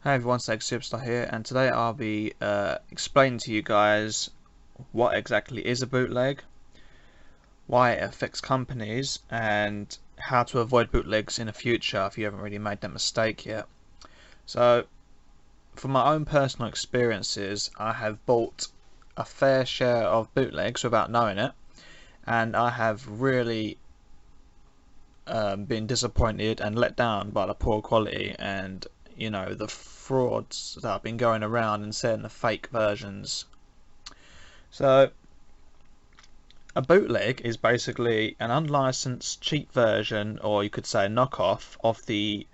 Hey everyone, Snake Superstar here, and today I'll be explaining to you guys what exactly is a bootleg, why it affects companies, and how to avoid bootlegs in the future if you haven't really made that mistake yet. So, from my own personal experiences, I have bought a fair share of bootlegs without knowing it, and I have really been disappointed and let down by the poor quality and the frauds that have been going around and selling the fake versions. So a bootleg is basically an unlicensed cheap version, or you could say a knockoff of the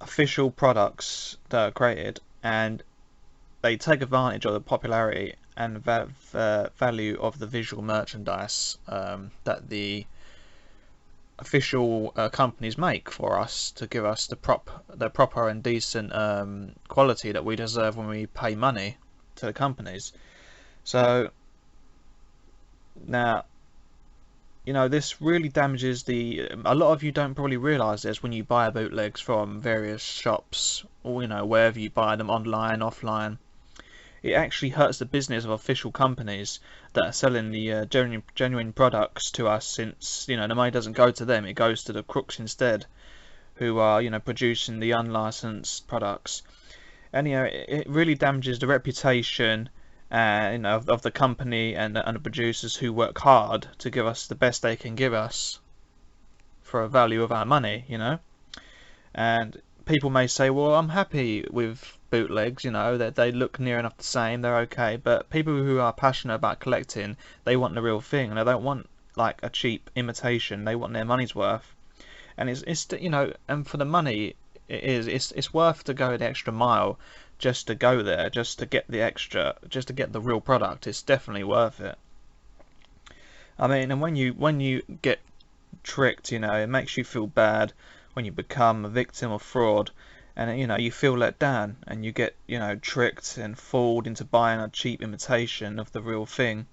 official products that are created, and they take advantage of the popularity and value of the visual merchandise that the official companies make for us to give us the proper and decent quality that we deserve when we pay money to the companies. So now, this really damages a lot of you don't probably realise this when you buy bootlegs from various shops, or wherever you buy them, online, offline. It actually hurts the business of official companies that are selling the genuine products to us, since the money doesn't go to them, it goes to the crooks instead, who are producing the unlicensed products. And it really damages the reputation of the company and the producers who work hard to give us the best they can give us for a value of our money. And people may say, well, I'm happy with bootlegs, that they look near enough the same, they're okay. But people who are passionate about collecting, they want the real thing, and they don't want like a cheap imitation. They want their money's worth. And it's and for the money, it's worth to go the extra mile just to go there, just to get the real product. It's definitely worth it. I mean, and when you get tricked, it makes you feel bad when you become a victim of fraud, and you feel let down, and you get tricked and fooled into buying a cheap imitation of the real thing.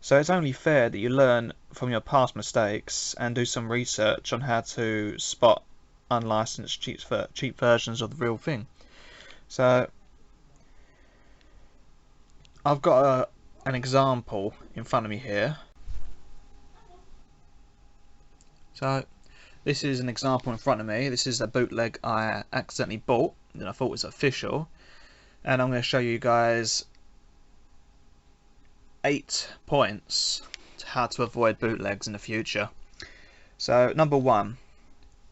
So it's only fair that you learn from your past mistakes and do some research on how to spot unlicensed cheap versions of the real thing. So I've got an example in front of me here. So this is an example in front of me. This is a bootleg I accidentally bought and I thought was official, and I'm going to show you guys 8 points to how to avoid bootlegs in the future. So number 1,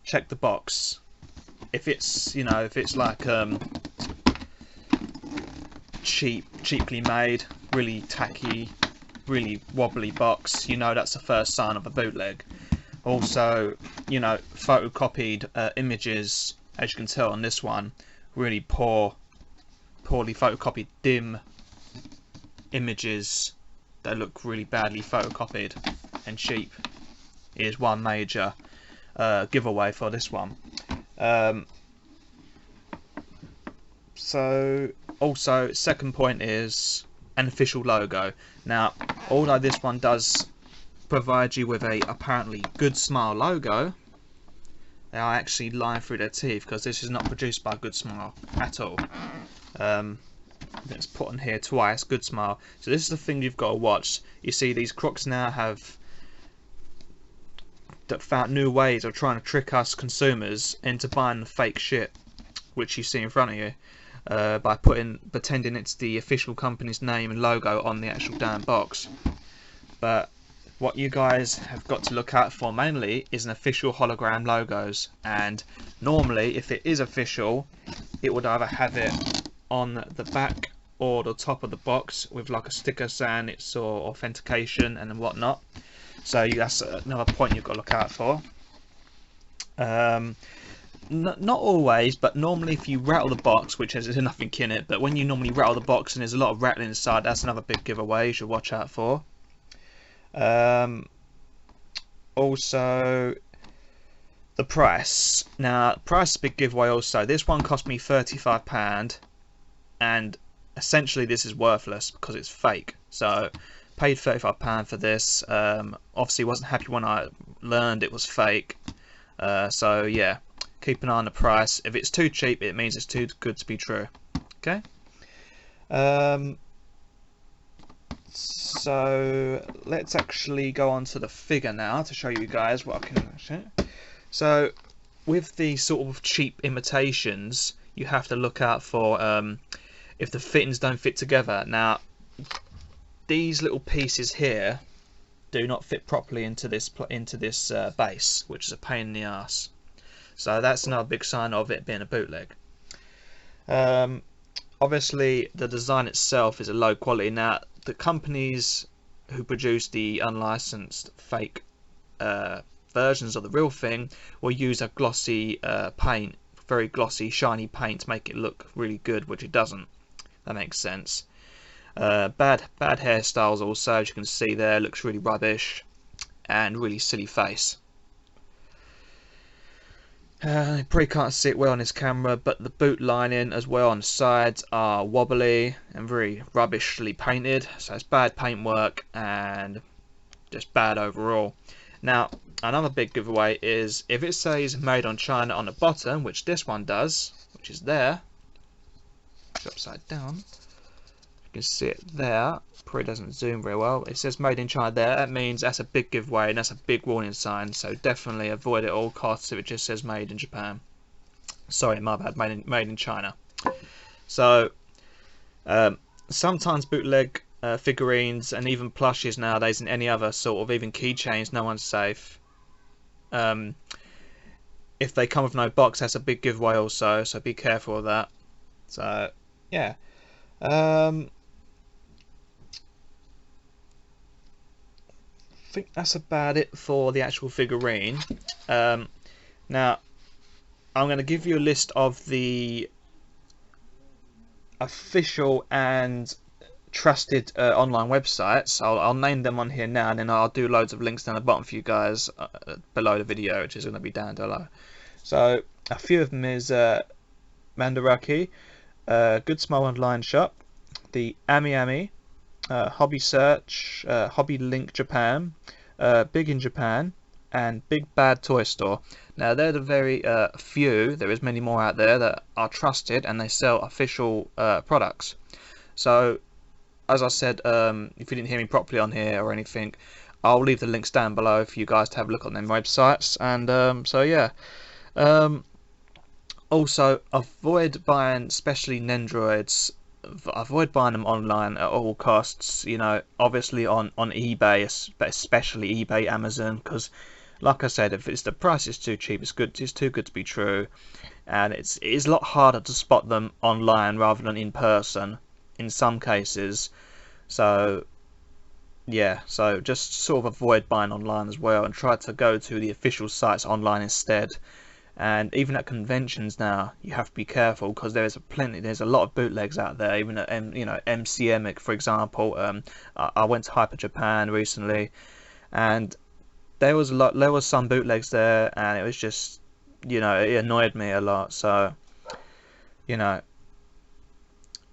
check the box. If it's like cheaply made, really tacky, really wobbly box, that's the first sign of a bootleg. Also, photocopied images, as you can tell on this one, really poorly photocopied, dim images that look really badly photocopied and cheap is one major giveaway for this one. So also, second point is an official logo. Now, although this one does provide you with a apparently Good Smile logo, they are actually lying through their teeth, because this is not produced by Good Smile at all. It's put on here twice, Good Smile. So this is the thing you've got to watch. You see, these crooks now have found new ways of trying to trick us consumers into buying the fake shit, which you see in front of you, by pretending it's the official company's name and logo on the actual damn box. But what you guys have got to look out for mainly is an official hologram logos, and normally if it is official, it would either have it on the back or the top of the box with like a sticker saying it's for authentication and whatnot. So that's another point you've got to look out for. Not always, but normally if you rattle the box, which there's nothing in it, but when you normally rattle the box and there's a lot of rattling inside, that's another big giveaway you should watch out for. Also, the price. Now, price is a big giveaway also. This one cost me £35, and essentially this is worthless because it's fake. So paid £35 for this. Obviously wasn't happy when I learned it was fake. So yeah, keep an eye on the price. If it's too cheap, it means it's too good to be true. Okay. So let's actually go on to the figure now to show you guys what I can show. So with the sort of cheap imitations, you have to look out for if the fittings don't fit together. Now these little pieces here do not fit properly into this base, which is a pain in the ass. So that's another big sign of it being a bootleg. Obviously the design itself is a low quality. Now the companies who produce the unlicensed fake versions of the real thing will use a glossy paint, very glossy shiny paint, to make it look really good, which it doesn't. That makes sense. Bad hairstyles also, as you can see there, looks really rubbish, and really silly face. You probably can't see it well on this camera, but the boot lining as well on the sides are wobbly and very rubbishly painted, so it's bad paintwork and just bad overall. Now another big giveaway is if it says made on China on the bottom, which this one does, which is there, it's upside down, you can see it there, probably doesn't zoom very well, it says made in China there. That means that's a big giveaway and that's a big warning sign, so definitely avoid at all costs if it just says made in Japan. Sorry, my bad, made in China. So sometimes bootleg figurines and even plushies nowadays and any other sort of even keychains, no one's safe. If they come with no box, that's a big giveaway also, so be careful of that. So yeah, I think that's about it for the actual figurine. Now I'm going to give you a list of the official and trusted online websites. I'll name them on here now, and then I'll do loads of links down the bottom for you guys below the video, which is going to be down below. So a few of them is Mandarake, Good Smile Online Shop, the Ami, Hobby Search, Hobby Link Japan, Big in Japan, and Big Bad Toy Store. Now they're the very few, there is many more out there that are trusted and they sell official products. So as I said, if you didn't hear me properly on here or anything, I'll leave the links down below for you guys to have a look on them websites. And so yeah, also avoid buying, especially Nendroids, avoid buying them online at all costs. You know, obviously on eBay, especially eBay, Amazon, because like I said, if the price is too cheap, it's too good to be true, and it is a lot harder to spot them online rather than in person in some cases. So yeah, so just sort of avoid buying online as well and try to go to the official sites online instead. And even at conventions now, you have to be careful because there's a lot of bootlegs out there. Even at MCM, for example. I went to Hyper Japan recently, and there was some bootlegs there, and it was just, it annoyed me a lot. So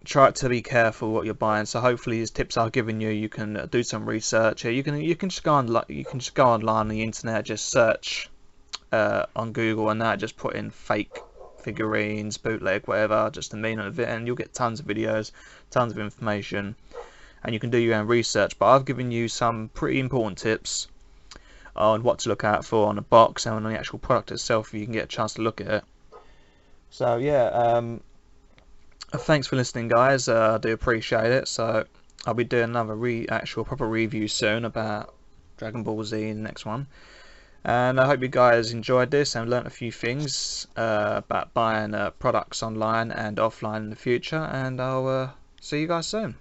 try to be careful what you're buying. So hopefully these tips I've given you, you can do some research here. You can just go online on the internet, just search on Google and that, just put in fake figurines, bootleg, whatever, just the meaning of it, and you'll get tons of videos, tons of information, and you can do your own research. But I've given you some pretty important tips on what to look out for on the box and on the actual product itself if you can get a chance to look at it. So yeah, thanks for listening, guys. I do appreciate it. So I'll be doing another actual proper review soon about Dragon Ball Z in the next one. And I hope you guys enjoyed this and learnt a few things about buying products online and offline in the future. And I'll see you guys soon.